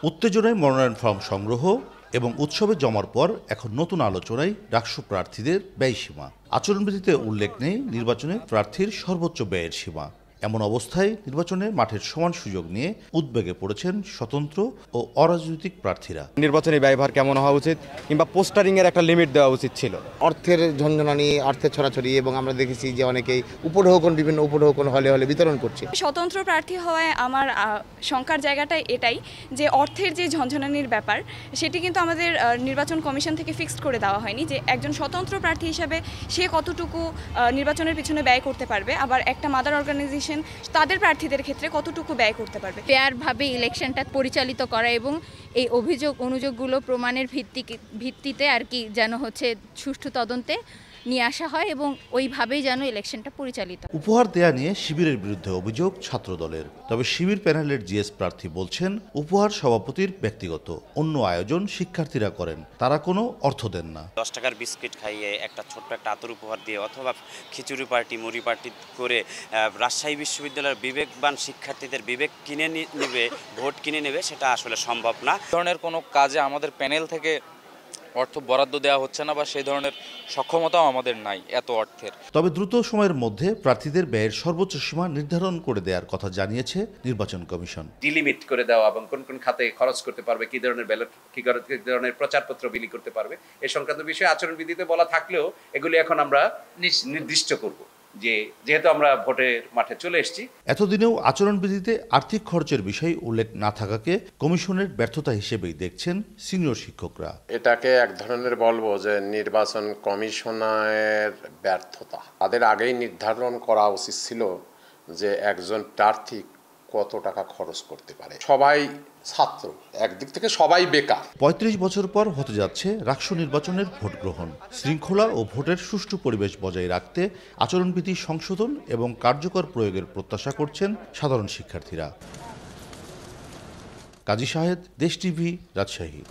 উত্তেজনায় মনোনয়ন ফর্ম সংগ্রহ এবং উৎসবে জমার পর এখন নতুন আলোচনায় ডাকসু প্রার্থীদের ব্যয়সীমা। আচরণবিধিতে উল্লেখ নেই নির্বাচনে প্রার্থীর সর্বোচ্চ ব্যয়ের সীমা। এমন অবস্থায় নির্বাচনে মাঠের সমান সুযোগ নিয়ে উদ্বেগে পড়েছেন স্বতন্ত্র ও অরাজনৈতিক প্রার্থীরা। নির্বাচনী ব্যয়ভার কেমন হওয়া উচিত কিংবা পোস্টারিং এর একটা লিমিট দেওয়া উচিত ছিল। অর্থের ঝঞ্ঝনানি, অর্থের ছড়াছড়ি এবং আমরা দেখেছি যে অনেকেই উপঢৌকন বিভিন্ন উপঢৌকন হলে হলে বিতরণ করছে। স্বতন্ত্র প্রার্থী হওয়ায় আমার শঙ্কার জায়গাটা এটাই যে অর্থের যে ঝঞ্ঝনানির ব্যাপার সেটি কিন্তু আমাদের নির্বাচন কমিশন থেকে ফিক্সড করে দেওয়া হয়নি যে একজন স্বতন্ত্র প্রার্থী হিসাবে সে কতটুকু নির্বাচনের পিছনে ব্যয় করতে পারবে, আবার একটা মাদার অর্গানাইজেশন তাদের প্রার্থীদের ক্ষেত্রে কতটুকু ব্যয় করতে পারবে। ফেয়ারভাবে ইলেকশনটা পরিচালিত করা এবং এই অভিযোগ অনুযোগগুলো প্রমাণের ভিত্তিতে আর কি যেন হচ্ছে সুষ্ঠু তদন্তে নিয়ে আসা হয় এবং ওইভাবেই যেন ইলেকশনটা পরিচালিত। উপহার দেয়া নিয়ে শিবিরের বিরুদ্ধে অভিযোগ ছাত্রদলের। তবে শিবির প্যানেলের জিএস প্রার্থী বলছেন উপহার সভাপতির ব্যক্তিগত, অন্য আয়োজন শিক্ষার্থীরা করেন, তারা কোনো অর্থ দেন না। 10 টাকার বিস্কিট খাইয়ে একটা ছোট্ট একটা আতর উপহার দিয়ে অথবা খিচুড়ি পার্টি মুড়ি পার্টি করে রাজশাহী বিশ্ববিদ্যালয়ের বিবেকবান শিক্ষার্থীদের বিবেক কিনে নেবে, ভোট কিনে নেবে, সেটা আসলে সম্ভব না। ধরনের কোনো কাজে আমাদের প্যানেল থেকে অর্থ বরাদ্দ দেওয়া হচ্ছে না বা সেই ধরনের সক্ষমতাও আমাদের নাই এত অর্থের। তবে দ্রুত সময়ের মধ্যে প্রার্থীদের ব্যয়ের সর্বোচ্চ সীমা নির্ধারণ করে দেওয়ার কথা জানিয়েছে নির্বাচন কমিশন। ডিলিমিট করে দেওয়া এবং কোন কোন খাতে খরচ করতে পারবে, কি ধরনের ব্যালট, কি ধরনের প্রচারপত্র বিলি করতে পারবে, এ সংক্রান্ত বিষয়ে আচরণবিধিতে বলা থাকলেও এগুলি এখন আমরা নির্দিষ্ট করব, যে যেহেতু আমরা ভোটের মাঠে চলে এসেছি। এতদিনেও আচরণবিধিতে আর্থিক খরচের বিষয় উল্লেখ না থাকাকে কমিশনের ব্যর্থতা হিসেবেই দেখছেন সিনিয়র শিক্ষকরা। এটাকে এক ধরনের বলবো যে নির্বাচন কমিশনের ব্যর্থতা। তাদের আগেই নির্ধারণ করা উচিত ছিল যে একজন প্রার্থী কত টাকা খরচ করতে পারে। সবাই ছাত্র, একদিক থেকে সবাই বেকার। ৩৫ বছর পর হতে যাচ্ছে ডাকসু নির্বাচনের ভোট গ্রহণ। শৃঙ্খলা ও ভোটের সুষ্ঠু পরিবেশ বজায় রাখতে আচরণবিধি সংশোধন এবং কার্যকর প্রয়োগের প্রত্যাশা করছেন সাধারণ শিক্ষার্থীরা। কাজী শাহেদ, দেশ টিভি, রাজশাহী।